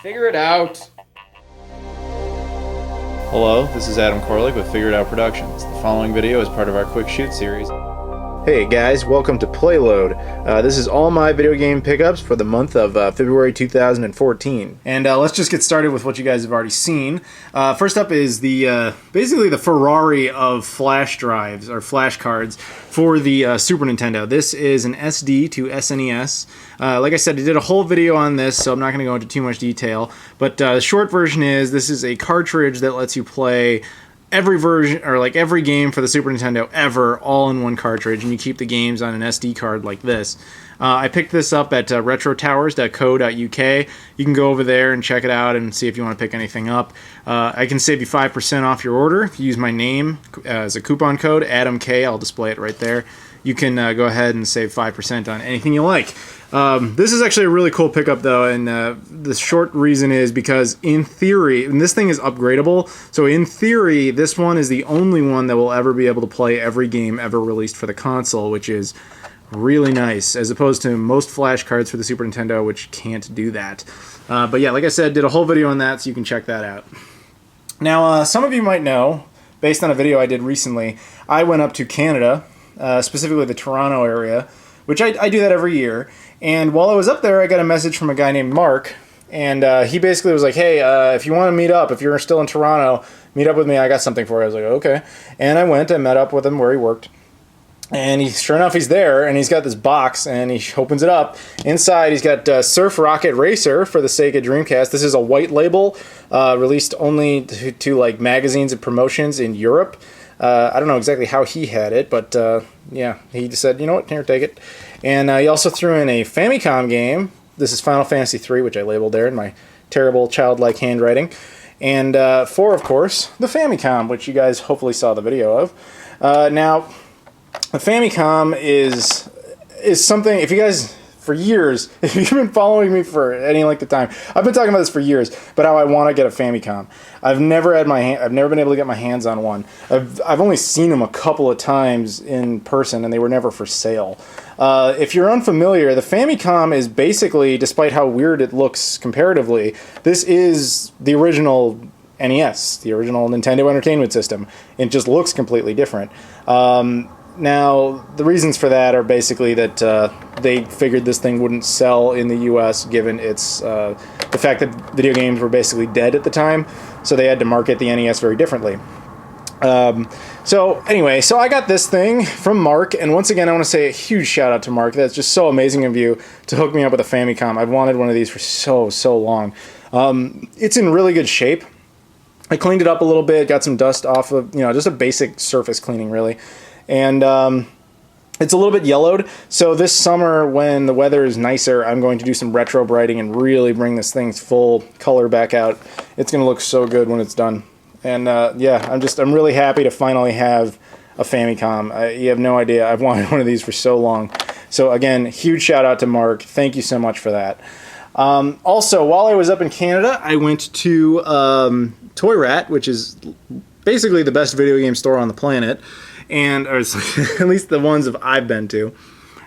Figure it out. Hello, this is Adam Koralik with Figure It Out Productions. The following video is part of our Quick Shoot series. Hey guys, welcome to Playload. This is all my video game pickups for the month of February 2014. And let's just get started with what you guys have already seen. First up is the basically the Ferrari of flash drives, or flash cards, for the Super Nintendo. This is an SD to SNES. Like I said, I did a whole video on this, so I'm not going to go into too much detail. But the short version is, this is a cartridge that lets you play every version, or like every game for the Super Nintendo ever, all in one cartridge, and you keep the games on an SD card like this. I picked this up at retrotowers.co.uk. You can go over there and check it out and see if you want to pick anything up. I can save you 5% off your order if you use my name as a coupon code, AdamK. I'll display it right there. You can go ahead and save 5% on anything you like. This is actually a really cool pickup though, and the short reason is because in theory, and this thing is upgradable, so in theory this one is the only one that will ever be able to play every game ever released for the console, which is really nice, as opposed to most flash cards for the Super Nintendo, which can't do that. But yeah, like I said, did a whole video on that, so you can check that out. Now, some of you might know, based on a video I did recently, I went up to Canada, specifically the Toronto area, which I do that every year. And while I was up there, I got a message from a guy named Mark, and he basically was like, hey, if you want to meet up, if you're still in Toronto, meet up with me, I got something for you. I was like, okay. And I went and met up with him where he worked. And sure enough, he's there, and he's got this box, and he opens it up. Inside, he's got Surf Rocket Racer for the Sega Dreamcast. This is a white label, released only to like magazines and promotions in Europe. I don't know exactly how he had it, but yeah, he just said, you know what, here, take it. And he also threw in a Famicom game. This is Final Fantasy III, which I labeled there in my terrible childlike handwriting. And for, of course, the Famicom, which you guys hopefully saw the video of. Now, the Famicom is something, if you guys, for years, if you've been following me for any length of time, I've been talking about this for years, but how I want to get a Famicom. I've never been able to get my hands on one. I've only seen them a couple of times in person, and they were never for sale. If you're unfamiliar, the Famicom is basically, despite how weird it looks comparatively, this is the original NES, the original Nintendo Entertainment System. It just looks completely different. Now, the reasons for that are basically that they figured this thing wouldn't sell in the US, given its the fact that video games were basically dead at the time, so they had to market the NES very differently. So anyway, so I got this thing from Mark, and once again I want to say a huge shout out to Mark. That's just so amazing of you to hook me up with a Famicom. I've wanted one of these for so long. It's in really good shape. I cleaned it up a little bit, got some dust off of, just a basic surface cleaning really. And it's a little bit yellowed, so this summer when the weather is nicer, I'm going to do some retro brighting and really bring this thing's full color back out. It's going to look so good when it's done. And yeah, I'm really happy to finally have a Famicom. You have no idea, I've wanted one of these for so long. So again, huge shout out to Mark. Thank you so much for that. Also, while I was up in Canada, I went to Toy Rat, which is basically the best video game store on the planet. Or at least the ones that I've been to.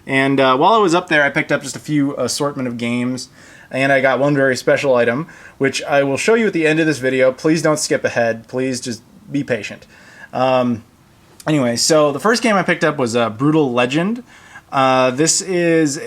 And while I was up there, I picked up just a few assortment of games, and I got one very special item, which I will show you at the end of this video. Please don't skip ahead. Please just be patient. Anyway, so the first game I picked up was Brutal Legend. This is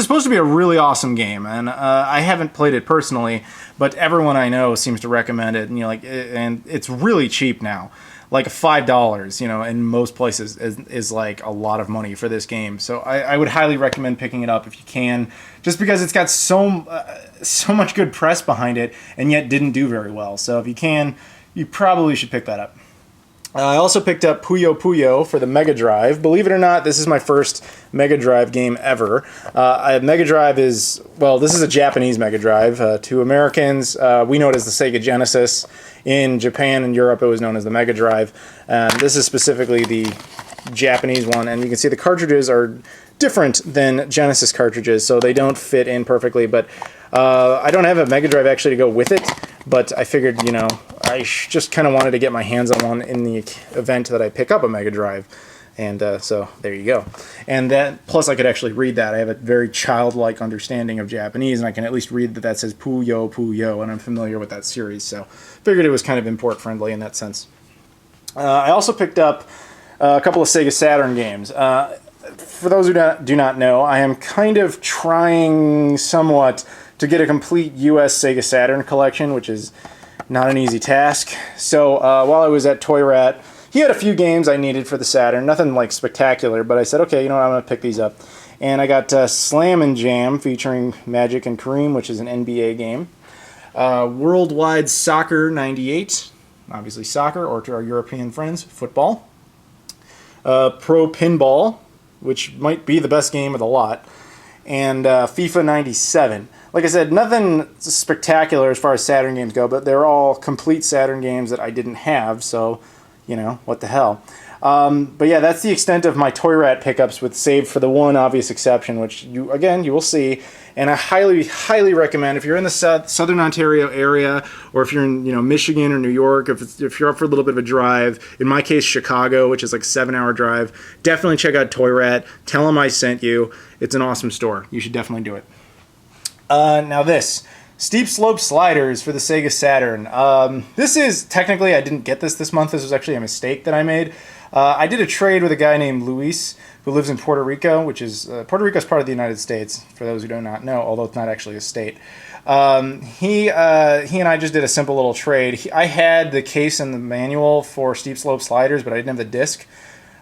supposed to be a really awesome game, and I haven't played it personally, but everyone I know seems to recommend it, and it's really cheap now. Like $5, in most places is like a lot of money for this game. So I would highly recommend picking it up if you can, just because it's got so much good press behind it, and yet didn't do very well. So if you can, you probably should pick that up. I also picked up Puyo Puyo for the Mega Drive. Believe it or not, this is my first Mega Drive game ever. Mega Drive is, well, this is a Japanese Mega Drive. To Americans, we know it as the Sega Genesis. In Japan and Europe, it was known as the Mega Drive. This is specifically the Japanese one, and you can see the cartridges are different than Genesis cartridges, so they don't fit in perfectly, but I don't have a Mega Drive actually to go with it, but I figured, I just kind of wanted to get my hands on one in the event that I pick up a Mega Drive. And so there you go. And that, plus I could actually read that. I have a very childlike understanding of Japanese, and I can at least read that says Puyo Puyo, and I'm familiar with that series. So figured it was kind of import friendly in that sense. I also picked up a couple of Sega Saturn games. For those who do not know, I am kind of trying somewhat to get a complete US Sega Saturn collection, which is not an easy task. So while I was at Toy Rat, he had a few games I needed for the Saturn, nothing like spectacular, but I said, okay, you know what, I'm going to pick these up. And I got Slam and Jam featuring Magic and Kareem, which is an NBA game. Worldwide Soccer 98, obviously soccer, or to our European friends, football. Pro Pinball, which might be the best game of the lot. And FIFA 97. Like I said, nothing spectacular as far as Saturn games go, but they're all complete Saturn games that I didn't have, so, you know, what the hell. But yeah, that's the extent of my Toy Rat pickups, with save for the one obvious exception, which you will see. And I highly, highly recommend, if you're in the Southern Ontario area, or if you're in, Michigan or New York, if you're up for a little bit of a drive, in my case, Chicago, which is like a 7-hour drive, definitely check out Toy Rat. Tell them I sent you. It's an awesome store. You should definitely do it. Now this. Steep Slope Sliders for the Sega Saturn. This is, technically, I didn't get this month. This was actually a mistake that I made. I did a trade with a guy named Luis, who lives in Puerto Rico, which is, Puerto Rico is part of the United States, for those who do not know, although it's not actually a state. He and I just did a simple little trade. I had the case and the manual for Steep Slope Sliders, but I didn't have the disc,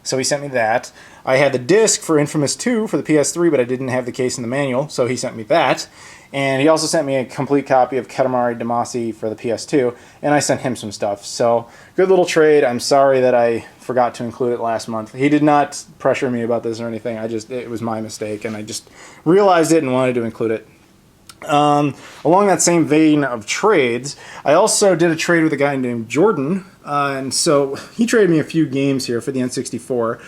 so he sent me that. I had the disc for Infamous 2 for the PS3, but I didn't have the case and the manual, so he sent me that. And he also sent me a complete copy of Katamari Damacy for the PS2, and I sent him some stuff. So, good little trade. I'm sorry that I forgot to include it last month. He did not pressure me about this or anything. It was my mistake, and I just realized it and wanted to include it. Along that same vein of trades, I also did a trade with a guy named Jordan, and so he traded me a few games here for the N64.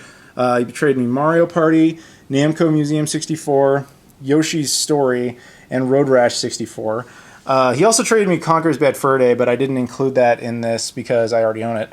He traded me Mario Party, Namco Museum 64, Yoshi's Story, and Road Rash 64. He also traded me Conker's Bad Fur Day, but I didn't include that in this because I already own it.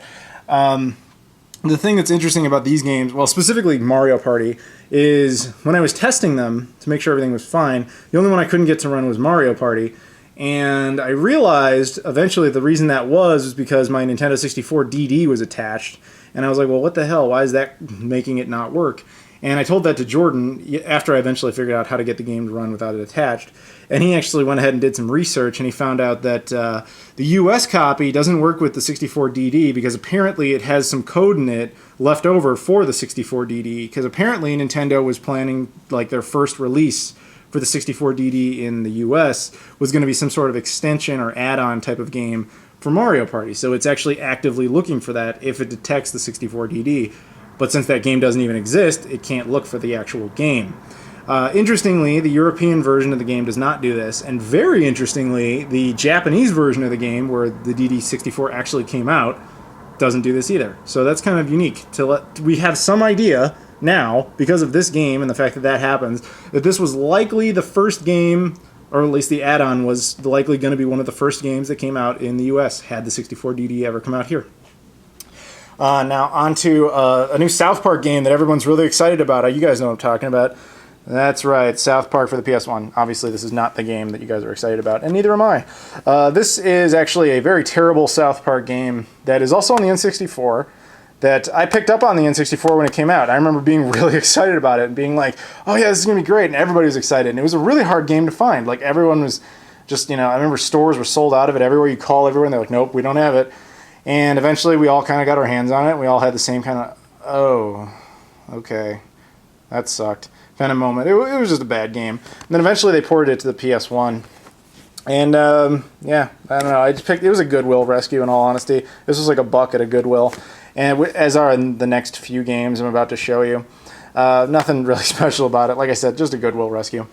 The thing that's interesting about these games, well, specifically Mario Party, is when I was testing them to make sure everything was fine, the only one I couldn't get to run was Mario Party. And I realized eventually the reason that was because my Nintendo 64 DD was attached. And I was like, well, what the hell? Why is that making it not work? And I told that to Jordan after I eventually figured out how to get the game to run without it attached. And he actually went ahead and did some research, and he found out that the US copy doesn't work with the 64DD because apparently it has some code in it left over for the 64DD, because apparently Nintendo was planning, like, their first release for the 64DD in the US was going to be some sort of extension or add-on type of game for Mario Party. So it's actually actively looking for that if it detects the 64DD. But since that game doesn't even exist, it can't look for the actual game. Interestingly, the European version of the game does not do this, and very interestingly, the Japanese version of the game, where the DD64 actually came out, doesn't do this either. So that's kind of unique. We have some idea now, because of this game and the fact that that happens, that this was likely the first game, or at least the add-on was likely going to be one of the first games that came out in the US, had the 64DD ever come out here. Now on to a new South Park game that everyone's really excited about. You guys know what I'm talking about. That's right, South Park for the PS1. Obviously, this is not the game that you guys are excited about, and neither am I. This is actually a very terrible South Park game that is also on the N64 that I picked up on the N64 when it came out. I remember being really excited about it and being like, oh yeah, this is going to be great, and everybody was excited. And it was a really hard game to find. Like, everyone was just, I remember stores were sold out of it everywhere. You call everyone, they're like, nope, we don't have it. And eventually we all kind of got our hands on it. We all had the same kind of, oh, okay, that sucked kind of moment. It was just a bad game. And then eventually they ported it to the PS1. And, yeah, I don't know. It was a Goodwill rescue, in all honesty. This was like $1 at a Goodwill. And as are the next few games I'm about to show you. Nothing really special about it. Like I said, just a Goodwill rescue.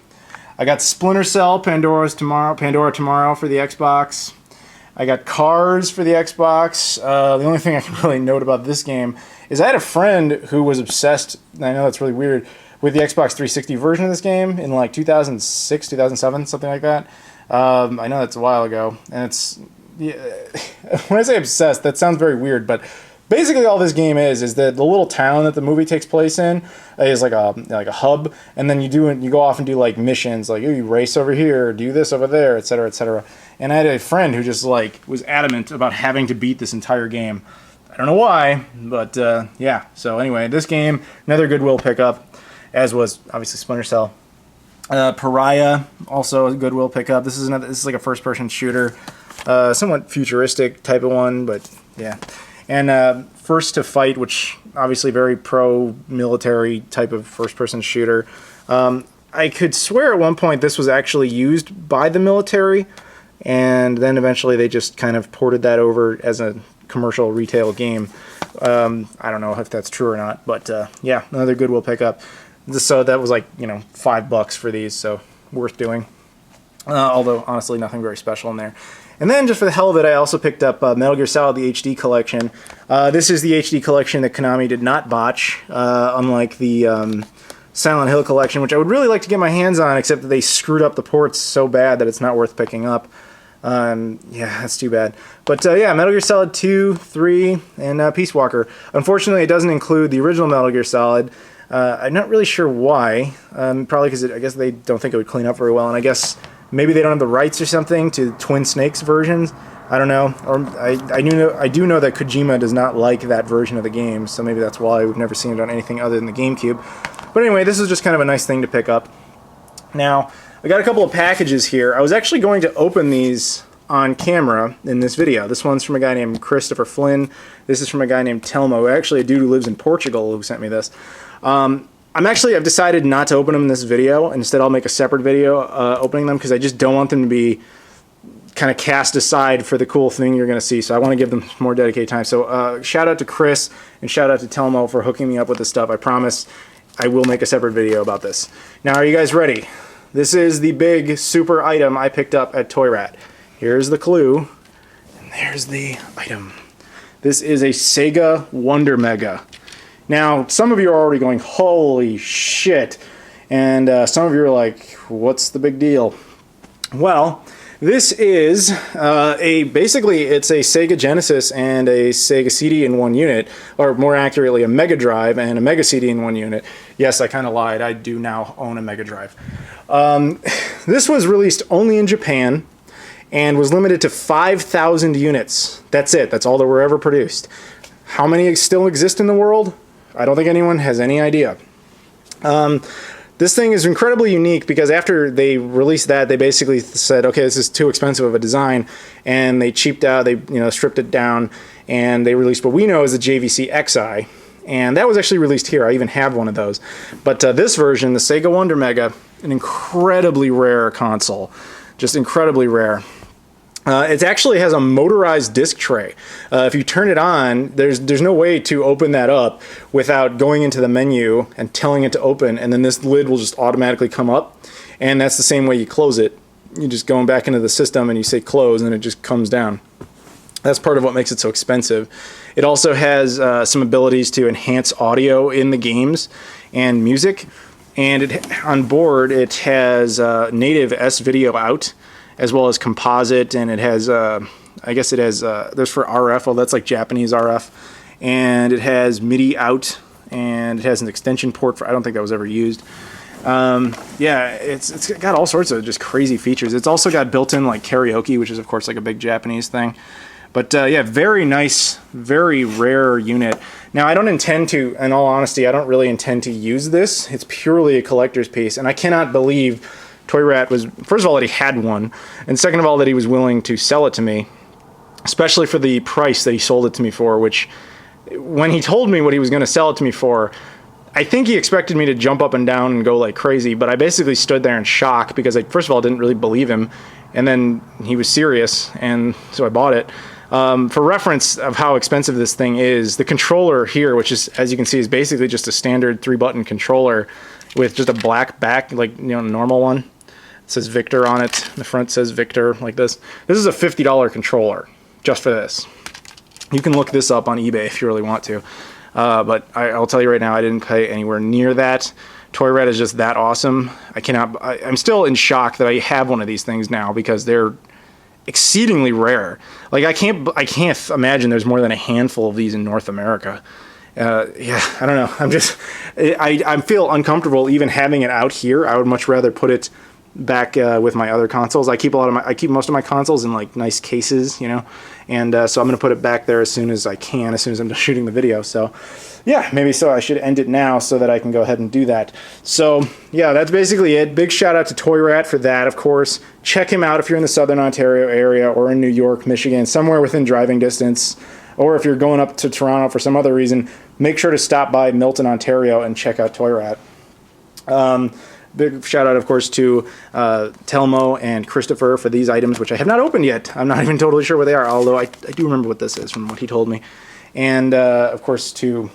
I got Splinter Cell, Pandora Tomorrow for the Xbox. I got Cars for the Xbox. The only thing I can really note about this game is I had a friend who was obsessed, and I know that's really weird, with the Xbox 360 version of this game in like 2006, 2007, something like that. I know that's a while ago, and it's, yeah, when I say obsessed, that sounds very weird, but basically all this game is that the little town that the movie takes place in is like a hub, and then you go off and do like missions, like, oh, you race over here, do this over there, etc., etc. And I had a friend who just like was adamant about having to beat this entire game. I don't know why, but yeah. So anyway, this game, another Goodwill pickup, as was obviously Splinter Cell. Pariah, also a Goodwill pickup. This is like a first-person shooter, somewhat futuristic type of one, but yeah. And First to Fight, which obviously very pro-military type of first-person shooter. I could swear at one point this was actually used by the military, and then eventually they just kind of ported that over as a commercial retail game. I don't know if that's true or not, but yeah, another Goodwill pickup. So that was like, $5 for these, so worth doing. Although, honestly, nothing very special in there. And then, just for the hell of it, I also picked up Metal Gear Solid, the HD collection. This is the HD collection that Konami did not botch, unlike the Silent Hill collection, which I would really like to get my hands on, except that they screwed up the ports so bad that it's not worth picking up. Yeah, that's too bad. But yeah, Metal Gear Solid 2, 3, and Peace Walker. Unfortunately, it doesn't include the original Metal Gear Solid. I'm not really sure why. Probably because I guess they don't think it would clean up very well, and I guess maybe they don't have the rights or something to Twin Snakes versions. I don't know. Or I do know that Kojima does not like that version of the game, so maybe that's why we've never seen it on anything other than the GameCube. But anyway, this is just kind of a nice thing to pick up. Now, I got a couple of packages here. I was actually going to open these on camera in this video. This one's from a guy named Christopher Flynn. This is from a guy named Telmo, actually a dude who lives in Portugal who sent me this. I've decided not to open them in this video. Instead, I'll make a separate video opening them because I just don't want them to be kind of cast aside for the cool thing you're going to see. So I want to give them more dedicated time. So shout out to Chris and shout out to Telmo for hooking me up with this stuff. I promise I will make a separate video about this. Now, are you guys ready? This is the big super item I picked up at Toy Rat. Here's the clue, and there's the item. This is a Sega Wonder Mega. Now, some of you are already going, holy shit, and some of you are like, what's the big deal? Well, this is basically it's a Sega Genesis and a Sega CD in one unit, or more accurately, a Mega Drive and a Mega CD in one unit. Yes, I kind of lied. I do now own a Mega Drive. This was released only in Japan and was limited to 5,000 units. That's it. That's all that were ever produced. How many still exist in the world? I don't think anyone has any idea. This thing is incredibly unique because after they released that, they basically said, okay, this is too expensive of a design, and they cheaped out, they stripped it down, and they released what we know as the JVC XI, and that was actually released here. I even have one of those. But this version, the Sega Wonder Mega, an incredibly rare console, just incredibly rare. It actually has a motorized disc tray. If you turn it on, there's no way to open that up without going into the menu and telling it to open, and then this lid will just automatically come up, and that's the same way you close it. You just go back into the system and you say close, and it just comes down. That's part of what makes it so expensive. It also has some abilities to enhance audio in the games and music, and on board it has native S-Video out, as well as composite, and it has, I guess it has, there's for RF, well that's like Japanese RF, and it has MIDI out, and it has an extension port for, I don't think that was ever used. Yeah, it's got all sorts of just crazy features. It's also got built-in like karaoke, which is of course like a big Japanese thing. But yeah, very nice, very rare unit. Now I don't intend to, in all honesty, I don't really intend to use this. It's purely a collector's piece, and I cannot believe Toy Rat was, first of all, that he had one, and second of all, that he was willing to sell it to me, especially for the price that he sold it to me for, which, when he told me what he was going to sell it to me for, I think he expected me to jump up and down and go like crazy, but I basically stood there in shock because I, first of all, didn't really believe him, and then he was serious, and so I bought it. For reference of how expensive this thing is, the controller here, which is, as you can see, is basically just a standard 3-button controller with just a black back, like, normal one. It says Victor on it. The front says Victor, like this. This is a $50 controller, just for this. You can look this up on eBay if you really want to. But I'll tell you right now, I didn't pay anywhere near that. Toy Rat is just that awesome. I'm still in shock that I have one of these things now because they're exceedingly rare. Like I can't imagine there's more than a handful of these in North America. Yeah, I don't know. I feel uncomfortable even having it out here. I would much rather put it back with my other consoles. I keep most of my consoles in like nice cases, you know, and so I'm gonna put it back there as soon as I can, as soon as I'm done shooting the video. So yeah, maybe so I should end it now so that I can go ahead and do that. So yeah, that's basically it. Big shout out to Toy Rat for that, of course. Check him out if you're in the Southern Ontario area or in New York, Michigan, somewhere within driving distance, or if you're going up to Toronto for some other reason, make sure to stop by Milton, Ontario and check out Toy Rat. Big shout out, of course, to Telmo and Christopher for these items, which I have not opened yet. I'm not even totally sure where they are, although I do remember what this is from what he told me. And, of course, to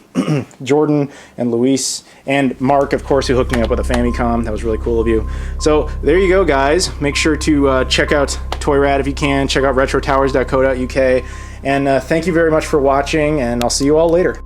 Jordan and Luis and Mark, of course, who hooked me up with a Famicom. That was really cool of you. So there you go, guys. Make sure to check out Toy Rat if you can. Check out retrotowers.co.uk. And thank you very much for watching, and I'll see you all later.